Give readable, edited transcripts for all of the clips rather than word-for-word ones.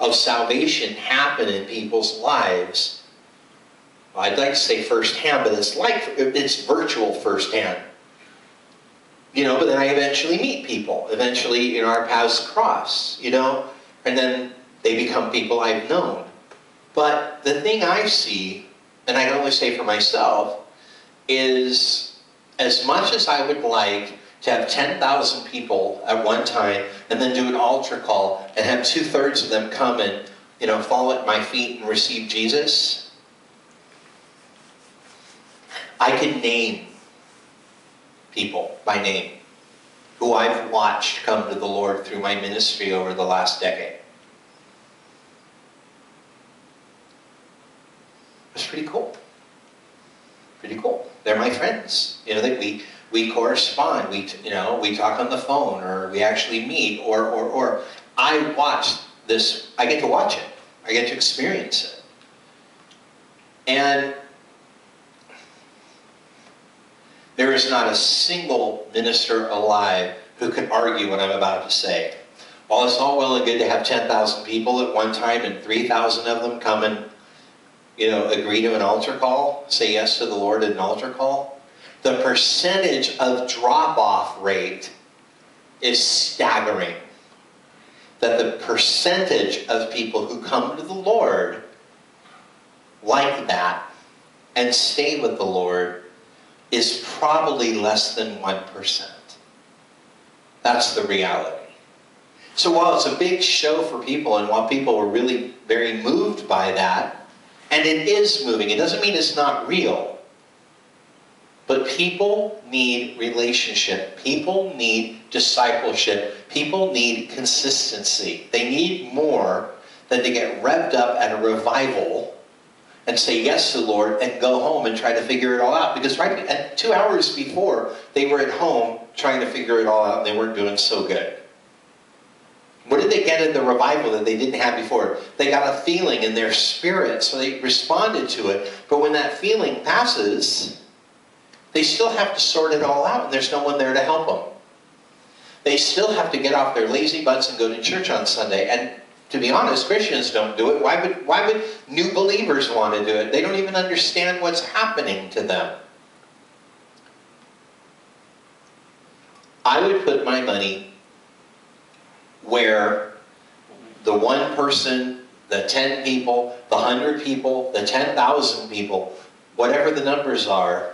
of salvation happen in people's lives. Well, I'd like to say firsthand, but it's virtual firsthand. You know, but then I eventually meet people. Eventually, you know, our paths cross, you know, and then they become people I've known. But the thing I see, and I can only say for myself, is as much as I would like to have 10,000 people at one time and then do an altar call and have 2/3 of them come and, you know, fall at my feet and receive Jesus, I can name people by name who I've watched come to the Lord through my ministry over the last decade. It's pretty cool. Pretty cool. They're my friends. You know, that we correspond. We talk on the phone, or we actually meet, or I watch this. I get to watch it. I get to experience it. And there is not a single minister alive who can argue what I'm about to say. While it's all well and good to have 10,000 people at one time and 3,000 of them come and, you know, agree to an altar call, say yes to the Lord at an altar call, the percentage of drop-off rate is staggering. That the percentage of people who come to the Lord like that and stay with the Lord is probably less than 1%. That's the reality. So while it's a big show for people, and while people were really very moved by that, and it is moving, it doesn't mean it's not real. But people need relationship. People need discipleship. People need consistency. They need more than to get revved up at a revival and say yes to the Lord and go home and try to figure it all out. Because right at 2 hours before, they were at home trying to figure it all out and they weren't doing so good. What did they get in the revival that they didn't have before? They got a feeling in their spirit, so they responded to it. But when that feeling passes, they still have to sort it all out, and there's no one there to help them. They still have to get off their lazy butts and go to church on Sunday. And to be honest, Christians don't do it. Why would new believers want to do it? They don't even understand what's happening to them. I would put my money where the 1 person, the 10 people, the 100 people, the 10,000 people, whatever the numbers are,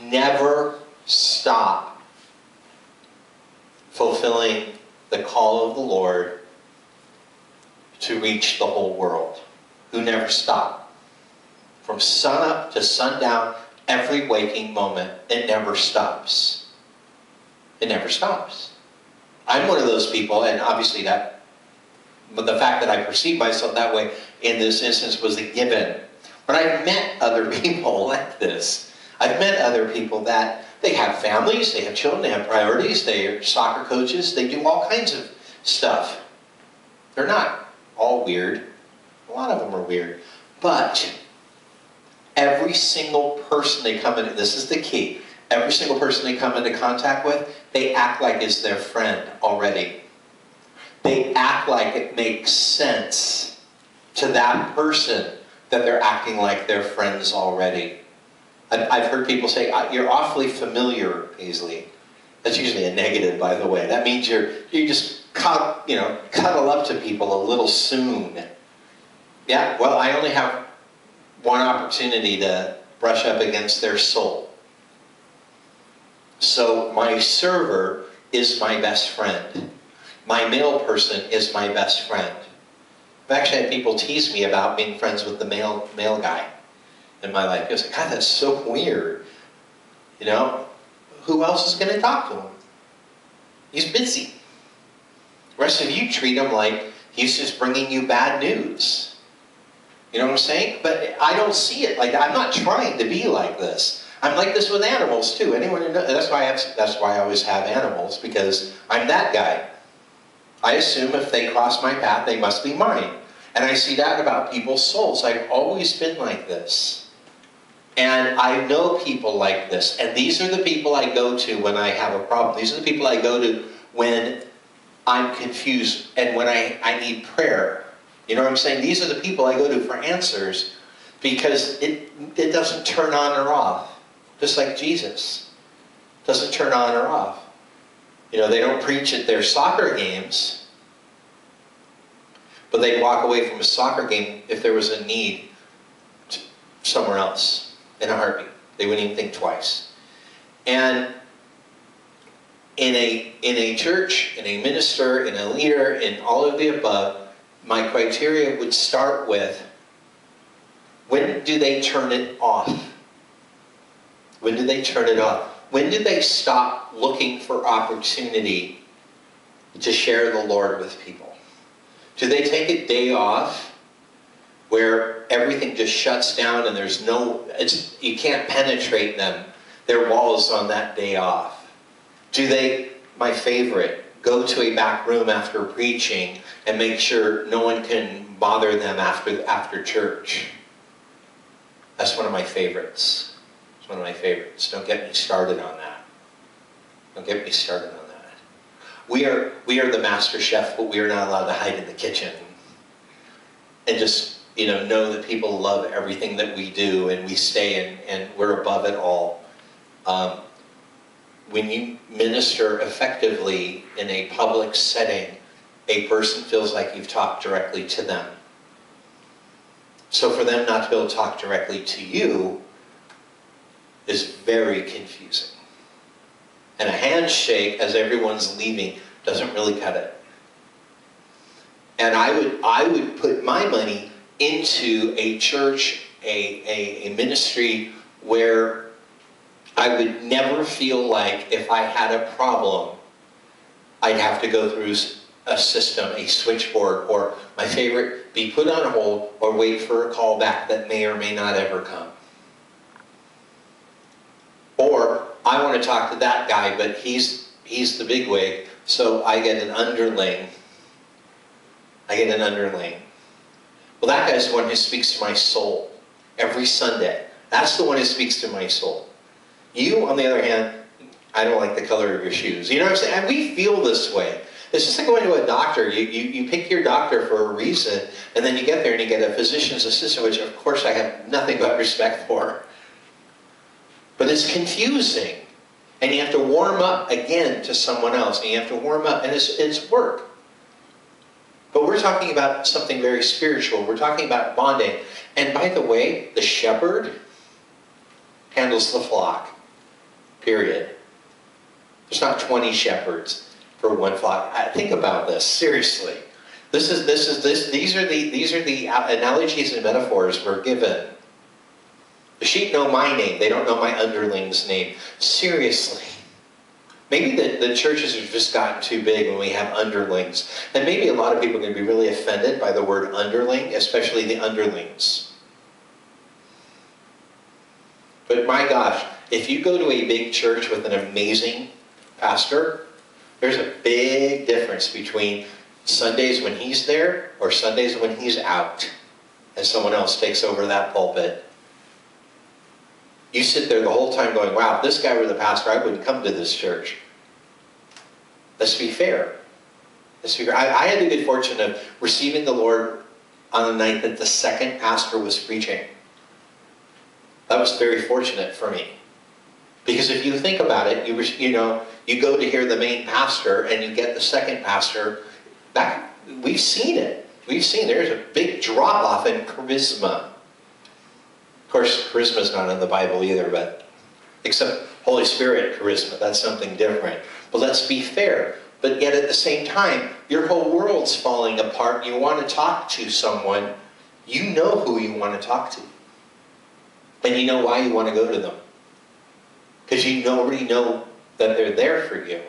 never stop fulfilling the call of the Lord to reach the whole world. Who never stop. From sunup to sundown, every waking moment, it never stops. It never stops. I'm one of those people, and obviously but the fact that I perceive myself that way in this instance was a given. But I've met other people like this. I've met other people that they have families, they have children, they have priorities, they are soccer coaches, they do all kinds of stuff. They're not all weird. A lot of them are weird. But every single person they come in, this is the key, every single person they come into contact with, they act like it's their friend already. They act like it makes sense to that person that they're acting like they're friends already. I've heard people say, you're awfully familiar, Paisley. That's usually a negative, by the way. That means you just cuddle up to people a little soon. Yeah, well, I only have one opportunity to brush up against their soul. So my server is my best friend. My mail person is my best friend. I've actually had people tease me about being friends with the mail guy in my life. He was like, God, that's so weird. You know, who else is going to talk to him? He's busy. The rest of you treat him like he's just bringing you bad news. You know what I'm saying? But I don't see it like that. I'm not trying to be like this. I'm like this with animals too. Anyone who knows, that's why I always have animals, because I'm that guy. I assume if they cross my path, they must be mine. And I see that about people's souls. I've always been like this. And I know people like this. And these are the people I go to when I have a problem. These are the people I go to when I'm confused and when I need prayer. You know what I'm saying? These are the people I go to for answers because it doesn't turn on or off. Just like Jesus. Doesn't turn on or off. You know, they don't preach at their soccer games, but they'd walk away from a soccer game if there was a need somewhere else in a heartbeat. They wouldn't even think twice. And in a church, in a minister, in a leader, in all of the above, my criteria would start with, when do they turn it off? When do they turn it off? When do they stop looking for opportunity to share the Lord with people? Do they take a day off where everything just shuts down and there's you can't penetrate them, their walls on that day off? Do they, my favorite, go to a back room after preaching and make sure no one can bother them after church? That's one of my favorites. It's one of my favorites. Don't get me started on that. Don't get me started on that. We are the master chef, but we are not allowed to hide in the kitchen and just, know that people love everything that we do and we stay and we're above it all. When you minister effectively in a public setting, a person feels like you've talked directly to them. So for them not to be able to talk directly to you is very confusing. And a handshake as everyone's leaving doesn't really cut it. And I would put my money into a church, a ministry where I would never feel like if I had a problem, I'd have to go through a system, a switchboard, or my favorite, be put on hold or wait for a call back that may or may not ever come. Or I want to talk to that guy, but he's the bigwig, so I get an underling. Well, that guy's the one who speaks to my soul every Sunday. That's the one who speaks to my soul. You, on the other hand, I don't like the color of your shoes. You know what I'm saying? And we feel this way. It's just like going to a doctor. You pick your doctor for a reason, and then you get there and you get a physician's assistant, which of course I have nothing but respect for. But it's confusing. And you have to warm up again to someone else. And you have to warm up, and it's work. But we're talking about something very spiritual. We're talking about bonding. And by the way, the shepherd handles the flock. Period. There's not 20 shepherds for one flock. Think about this seriously. These are the analogies and metaphors we're given. The sheep know my name. They don't know my underling's name. Seriously. Maybe the churches have just gotten too big when we have underlings. And maybe a lot of people are going to be really offended by the word underling, especially the underlings. But my gosh, if you go to a big church with an amazing pastor, there's a big difference between Sundays when he's there or Sundays when he's out and someone else takes over that pulpit. You sit there the whole time going, wow, if this guy were the pastor, I wouldn't come to this church. Let's be fair. I had the good fortune of receiving the Lord on the night that the second pastor was preaching. That was very fortunate for me. Because if you think about it, you go to hear the main pastor and you get the second pastor. We've seen it. There's a big drop-off in charisma. Of course, charisma is not in the Bible either, but except Holy Spirit charisma, that's something different. But let's be fair. But yet at the same time, your whole world's falling apart. You want to talk to someone. You know who you want to talk to. And you know why you want to go to them. Because you already know that they're there for you.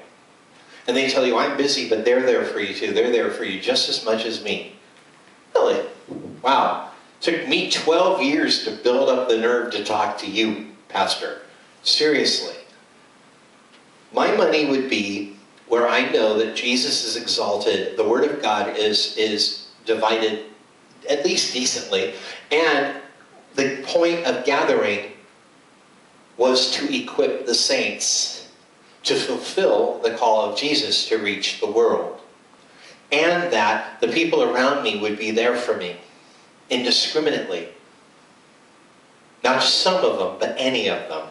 And they tell you, I'm busy, but they're there for you too. They're there for you just as much as me. Really? Wow. It took me 12 years to build up the nerve to talk to you, Pastor. Seriously. My money would be where I know that Jesus is exalted, the Word of God is divided at least decently, and the point of gathering was to equip the saints to fulfill the call of Jesus to reach the world. and that the people around me would be there for me indiscriminately. Not just some of them, but any of them.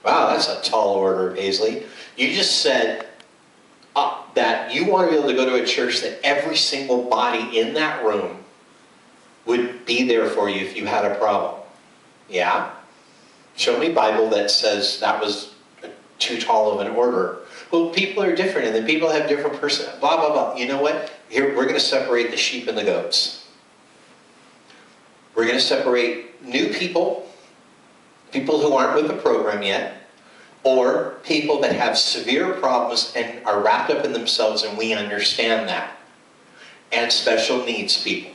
Wow, that's a tall order, Paisley. You just said that you want to be able to go to a church that every single body in that room would be there for you if you had a problem. Yeah? Show me a Bible that says that was too tall of an order. Well, people are different, and then people have different blah, blah, blah. You know what? Here, we're going to separate the sheep and the goats. We're going to separate new people, people who aren't with the program yet, or people that have severe problems and are wrapped up in themselves, and we understand that. And special needs people.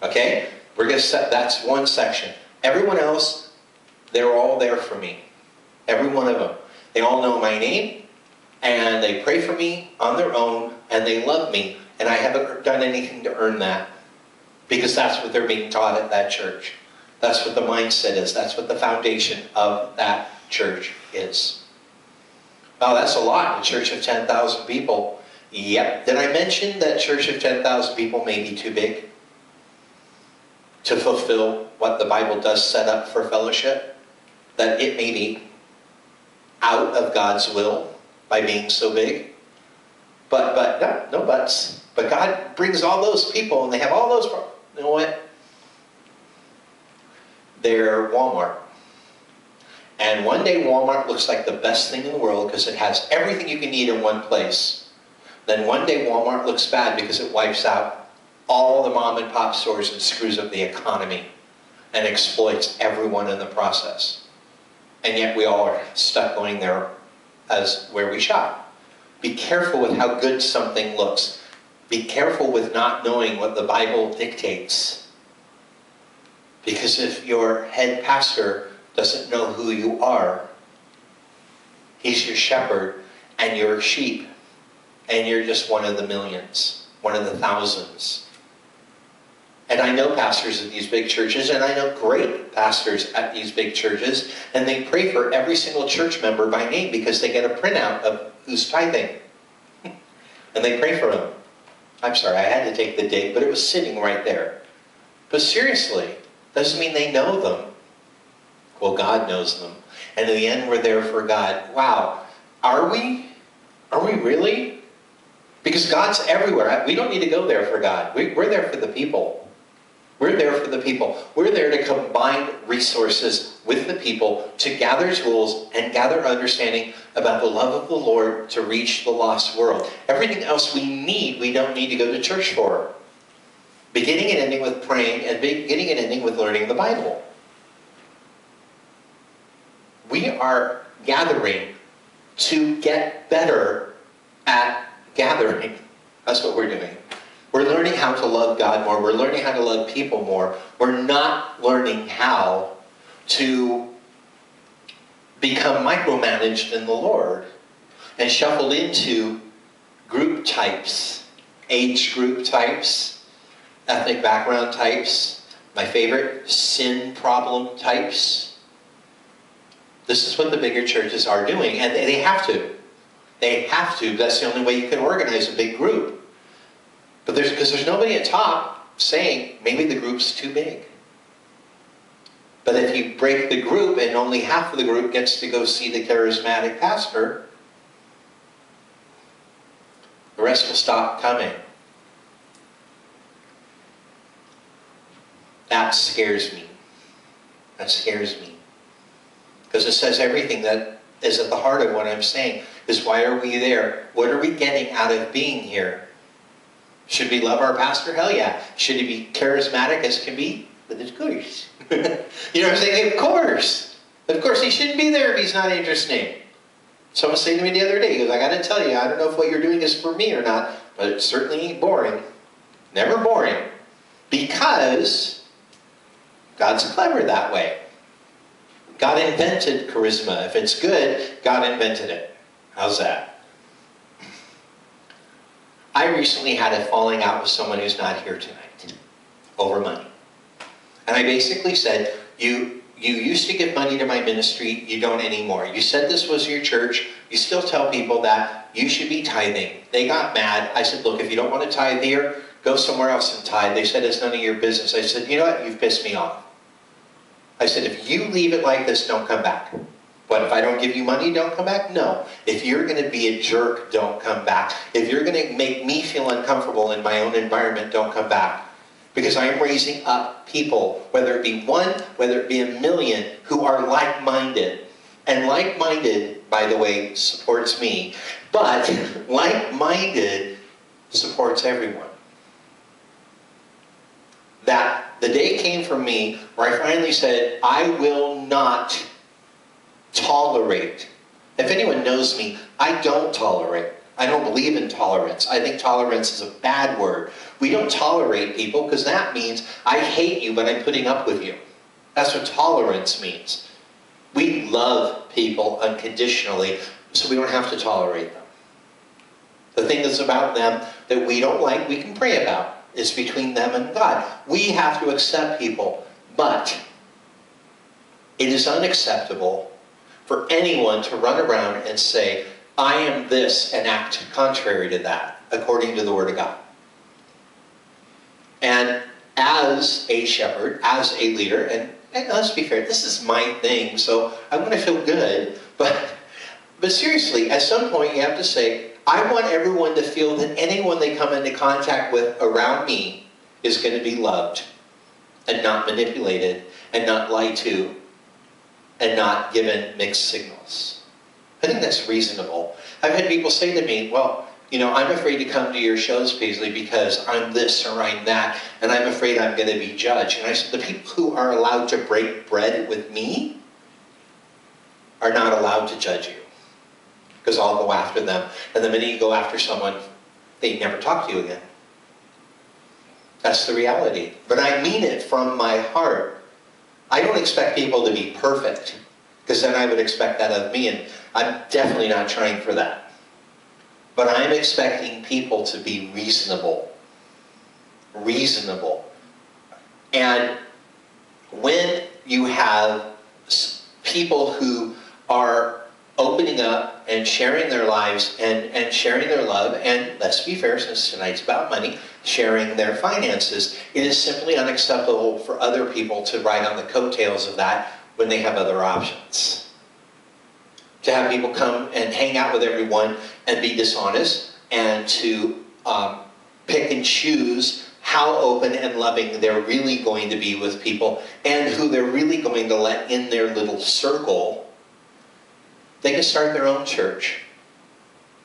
Okay? We're going to set, that's one section. Everyone else, they're all there for me. Every one of them. They all know my name, and they pray for me on their own, and they love me, and I haven't done anything to earn that. Because that's what they're being taught at that church. That's what the mindset is. That's what the foundation of that church is. Wow, that's a lot, a church of 10,000 people. Yep. Did I mention that church of 10,000 people may be too big to fulfill what the Bible does set up for fellowship? That it may be out of God's will by being so big? But no buts. But God brings all those people, and they have all those problems. You know what? They're Walmart. And one day Walmart looks like the best thing in the world because it has everything you can need in one place. Then one day Walmart looks bad because it wipes out all the mom and pop stores and screws up the economy and exploits everyone in the process. And yet we all are stuck going there as where we shop. Be careful with how good something looks. Be careful with not knowing what the Bible dictates. Because if your head pastor doesn't know who you are, he's your shepherd and you're a sheep, and you're just one of the millions, one of the thousands. And I know pastors at these big churches, and I know great pastors at these big churches, and they pray for every single church member by name because they get a printout of who's tithing. And they pray for them. I'm sorry, I had to take the date, but it was sitting right there. But seriously, doesn't mean they know them. Well, God knows them. And in the end, we're there for God. Wow. Are we? Are we really? Because God's everywhere. We don't need to go there for God. We're there for the people. We're there for the people. We're there to combine resources with the people to gather tools and gather understanding about the love of the Lord to reach the lost world. Everything else we need, we don't need to go to church for. Beginning and ending with praying, and beginning and ending with learning the Bible. We are gathering to get better at gathering. That's what we're doing. We're learning how to love God more. We're learning how to love people more. We're not learning how to become micromanaged in the Lord and shuffled into group types, age group types, ethnic background types, my favorite, sin problem types. This is what the bigger churches are doing, and they have to. They have to. That's the only way you can organize a big group. But because there's nobody at top saying, maybe the group's too big. But if you break the group and only half of the group gets to go see the charismatic pastor, the rest will stop coming. That scares me. That scares me. Because it says everything that is at the heart of what I'm saying is, why are we there? What are we getting out of being here? Should we love our pastor? Hell yeah. Should he be charismatic as can be? But of course. You know what I'm saying? Of course. Of course, he shouldn't be there if he's not interesting. Someone said to me the other day, he goes, I got to tell you, I don't know if what you're doing is for me or not, but it certainly ain't boring. Never boring. Because God's clever that way. God invented charisma. If it's good, God invented it. How's that? I recently had a falling out with someone who's not here tonight over money. And I basically said, you used to give money to my ministry, you don't anymore. You said this was your church, You still tell people that you should be tithing. They got mad. I said, look, if you don't want to tithe here, go somewhere else and tithe. They said, it's none of your business. I said, you know what? You've pissed me off. I said, if you leave it like this, don't come back. What, if I don't give you money, don't come back? No. If you're going to be a jerk, don't come back. If you're going to make me feel uncomfortable in my own environment, don't come back. Because I am raising up people, whether it be one, whether it be a million, who are like-minded. And like-minded, by the way, supports me. But like-minded supports everyone. That the day came for me where I finally said, I will not tolerate. If anyone knows me, I don't tolerate. I don't believe in tolerance. I think tolerance is a bad word. We don't tolerate people because that means I hate you, but I'm putting up with you. That's what tolerance means. We love people unconditionally, so we don't have to tolerate them. The thing that's about them that we don't like, we can pray about. It's between them and God. We have to accept people, but it is unacceptable for anyone to run around and say, I am this, and act contrary to that, according to the Word of God. And as a shepherd, as a leader, and let's be fair, this is my thing, so I want to feel good, but seriously, at some point you have to say, I want everyone to feel that anyone they come into contact with around me is going to be loved, and not manipulated, and not lied to, and not given mixed signals. I think that's reasonable. I've had people say to me, well, you know, I'm afraid to come to your shows, Paisley, because I'm this or I'm that, and I'm afraid I'm going to be judged. And I said, the people who are allowed to break bread with me are not allowed to judge you, because I'll go after them. And the minute you go after someone, they never talk to you again. That's the reality. But I mean it from my heart. I don't expect people to be perfect, because then I would expect that of me, and I'm definitely not trying for that. But I'm expecting people to be reasonable. Reasonable. And when you have people who are opening up and sharing their lives and sharing their love, and let's be fair, since tonight's about money, sharing their finances, it is simply unacceptable for other people to ride on the coattails of that when they have other options. To have people come and hang out with everyone and be dishonest, and to pick and choose how open and loving they're really going to be with people and who they're really going to let in their little circle. They can start their own church.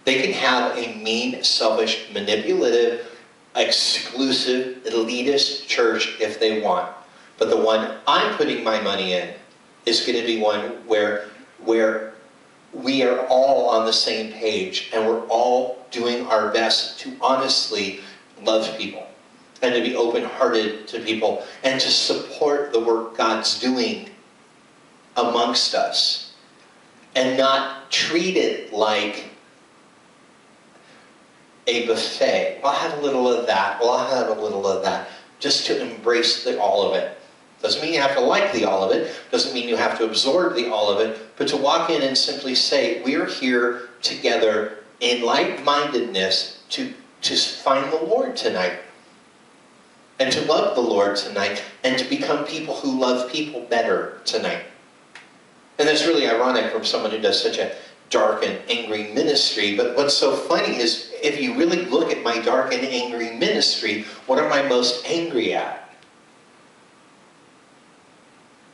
They can have a mean, selfish, manipulative, exclusive, elitist church if they want. But the one I'm putting my money in is going to be one where we are all on the same page, and we're all doing our best to honestly love people and to be open-hearted to people and to support the work God's doing amongst us, and not treat it like a buffet. I'll have a little of that. Well, I'll have a little of that. Just to embrace all of it. Doesn't mean you have to like the all of it. Doesn't mean you have to absorb the all of it. But to walk in and simply say, we are here together in like-mindedness to find the Lord tonight. And to love the Lord tonight. And to become people who love people better tonight. And that's really ironic from someone who does such a dark and angry ministry. But what's so funny is, if you really look at my dark and angry ministry, what am I most angry at?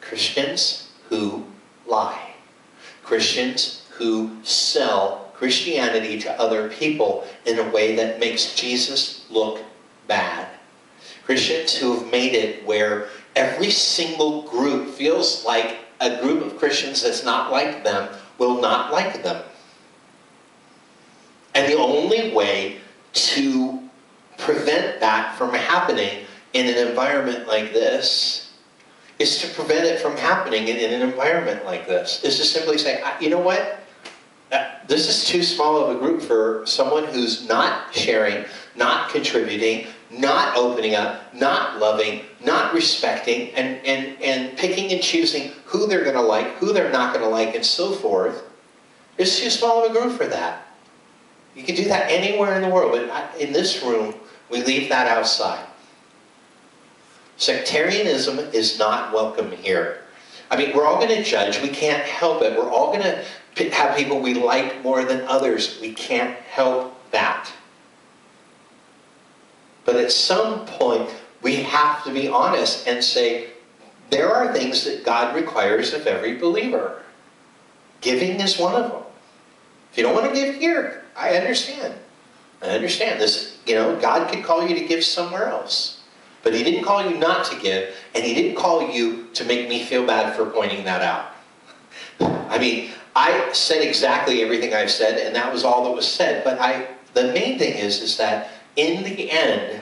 Christians who lie. Christians who sell Christianity to other people in a way that makes Jesus look bad. Christians who have made it where every single group feels like a group of Christians that's not like them will not like them. And the only way to prevent that from happening in an environment like this is to prevent it from happening in an environment like this. Is to simply say, you know what? This is too small of a group for someone who's not sharing, not contributing, not opening up, not loving, not respecting, and picking and choosing who they're going to like, who they're not going to like, and so forth. It's too small of a group for that. You can do that anywhere in the world, but in this room, we leave that outside. Sectarianism is not welcome here. I mean, we're all going to judge. We can't help it. We're all going to have people we like more than others. We can't help that. But at some point, we have to be honest and say, there are things that God requires of every believer. Giving is one of them. If you don't want to give here, I understand. I understand this. You know, God could call you to give somewhere else. But He didn't call you not to give, and He didn't call you to make me feel bad for pointing that out. I mean, I said exactly everything I've said, and that was all that was said. But the main thing is that in the end,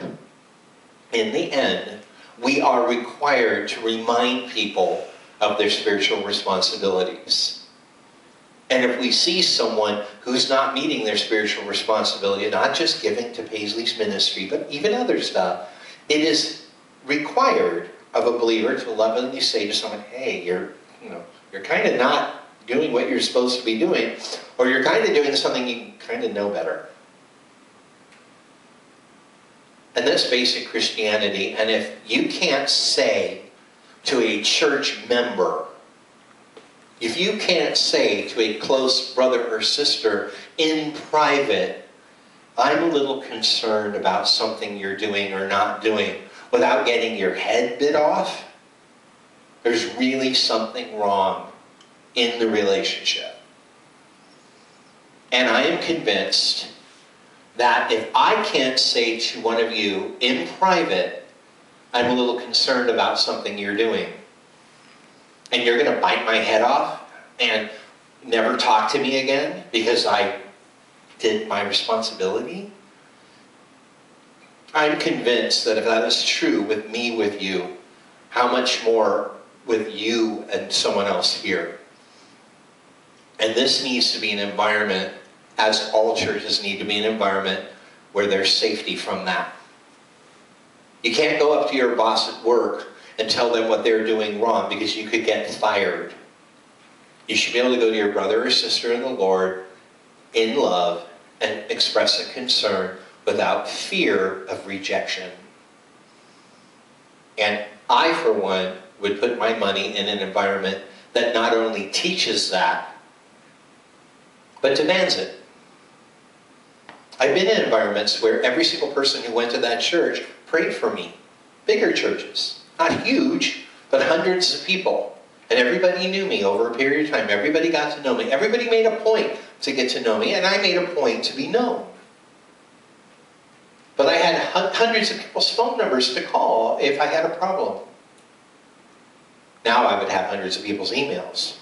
we are required to remind people of their spiritual responsibilities. And if we see someone who's not meeting their spiritual responsibility, not just giving to Paisley's ministry, but even other stuff, it is required of a believer to lovingly say to someone, hey, you're kind of not doing what you're supposed to be doing, or you're kind of doing something you kind of know better. And that's basic Christianity. And if you can't say to a church member, if you can't say to a close brother or sister in private, I'm a little concerned about something you're doing or not doing, without getting your head bit off, there's really something wrong in the relationship. And I am convinced that if I can't say to one of you in private, I'm a little concerned about something you're doing, and you're going to bite my head off and never talk to me again because I did my responsibility, I'm convinced that if that is true with me, with you, how much more with you and someone else here. And this needs to be an environment, as all churches need to be an environment, where there's safety from that. You can't go up to your boss at work and tell them what they're doing wrong, because you could get fired. You should be able to go to your brother or sister in the Lord in love and express a concern without fear of rejection. And I, for one, would put my money in an environment that not only teaches that, but demands it. I've been in environments where every single person who went to that church prayed for me. Bigger churches. Not huge, but hundreds of people. And everybody knew me over a period of time. Everybody got to know me. Everybody made a point to get to know me, and I made a point to be known. But I had hundreds of people's phone numbers to call if I had a problem. Now I would have hundreds of people's emails.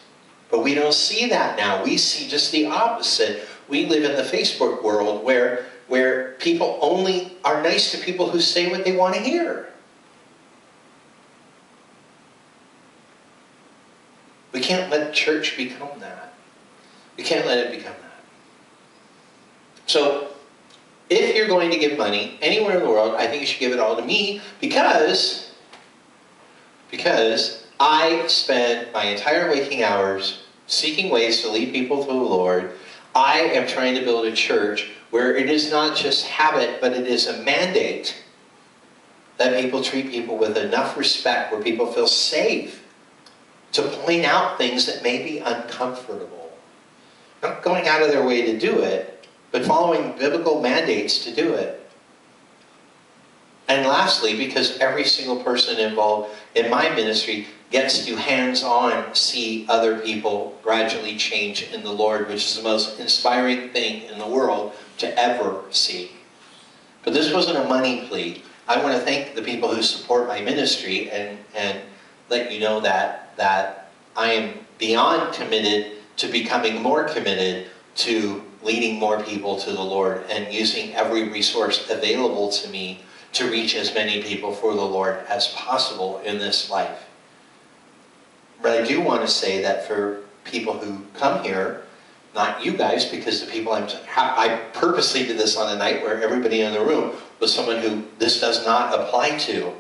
But we don't see that now. We see just the opposite. We live in the Facebook world where people only are nice to people who say what they want to hear. We can't let church become that. We can't let it become that. So, if you're going to give money anywhere in the world, I think you should give it all to me, because I spend my entire waking hours seeking ways to lead people to the Lord. I am trying to build a church where it is not just habit, but it is a mandate that people treat people with enough respect, where people feel safe to point out things that may be uncomfortable. Not going out of their way to do it, but following biblical mandates to do it. And lastly, because every single person involved in my ministry gets to hands-on see other people gradually change in the Lord, which is the most inspiring thing in the world to ever see. But this wasn't a money plea. I want to thank the people who support my ministry and let you know that I am beyond committed to becoming more committed to leading more people to the Lord and using every resource available to me to reach as many people for the Lord as possible in this life. But I do want to say that for people who come here, not you guys, because the people I purposely did this on a night where everybody in the room was someone who this does not apply to.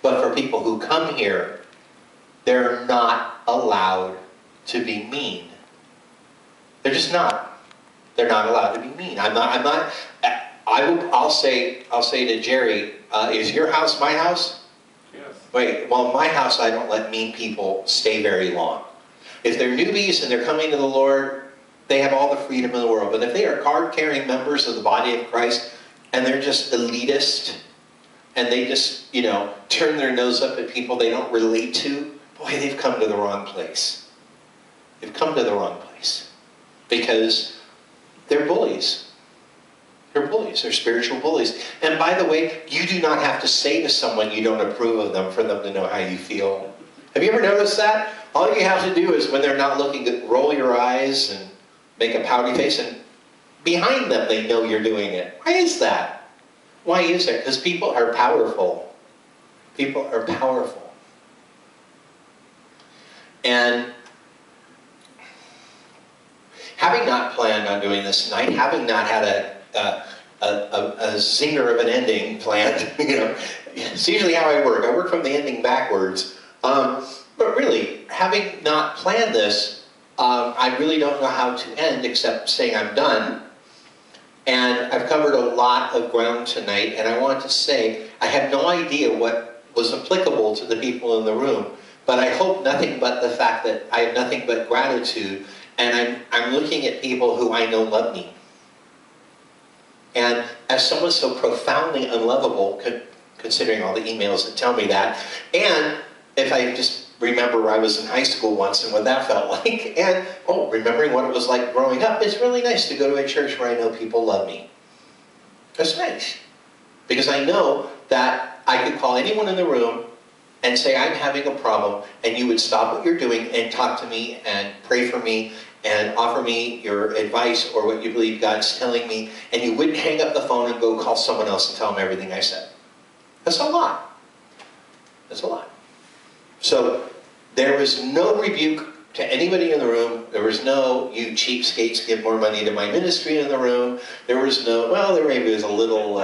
But for people who come here, they're not allowed to be mean. They're just not. They're not allowed to be mean. I'll say to Jerry, is your house my house? Yes. Wait, well, my house, I don't let mean people stay very long. If they're newbies and they're coming to the Lord, they have all the freedom in the world. But if they are card-carrying members of the body of Christ and they're just elitist and they just, turn their nose up at people they don't relate to, boy, they've come to the wrong place. They've come to the wrong place. Because they're bullies. They're bullies. They're spiritual bullies. And by the way, you do not have to say to someone you don't approve of them for them to know how you feel. Have you ever noticed that? All you have to do is when they're not looking, to roll your eyes and make a pouty face, and behind them they know you're doing it. Why is that? Why is it? Because people are powerful. People are powerful. And having not planned on doing this tonight, having not had a zinger of an ending planned, it's usually how I work. I work from the ending backwards. But really, having not planned this, I really don't know how to end except saying I'm done. And I've covered a lot of ground tonight, and I want to say I have no idea what was applicable to the people in the room, but I hope nothing but the fact that I have nothing but gratitude, and I'm looking at people who I know love me. And as someone so profoundly unlovable, considering all the emails that tell me that, and if I just remember where I was in high school once and what that felt like, and remembering what it was like growing up, it's really nice to go to a church where I know people love me. That's nice. Because I know that I could call anyone in the room and say I'm having a problem, and you would stop what you're doing and talk to me and pray for me and offer me your advice or what you believe God's telling me, and you wouldn't hang up the phone and go call someone else and tell them everything I said. That's a lot. That's a lot. So there was no rebuke to anybody in the room. There was no, you cheapskates, give more money to my ministry in the room. There was no, well, there maybe was a little,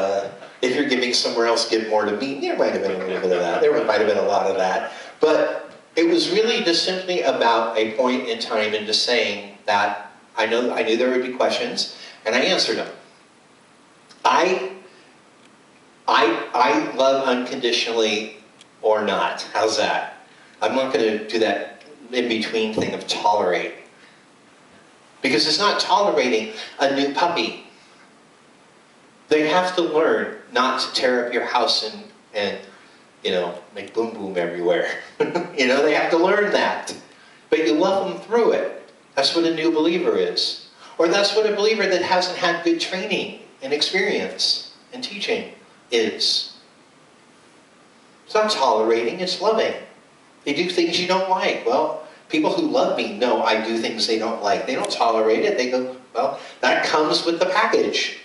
if you're giving somewhere else, give more to me. There might have been a little bit of that. There might have been a lot of that. But it was really just simply about a point in time into saying that I knew there would be questions, and I answered them. I love unconditionally or not. How's that? I'm not going to do that in-between thing of tolerate. Because it's not tolerating a new puppy. They have to learn not to tear up your house and make boom boom everywhere. They have to learn that. But you love them through it. That's what a new believer is. Or that's what a believer that hasn't had good training and experience and teaching is. It's not tolerating, it's loving. They do things you don't like. Well, people who love me know I do things they don't like. They don't tolerate it. They go, well, that comes with the package.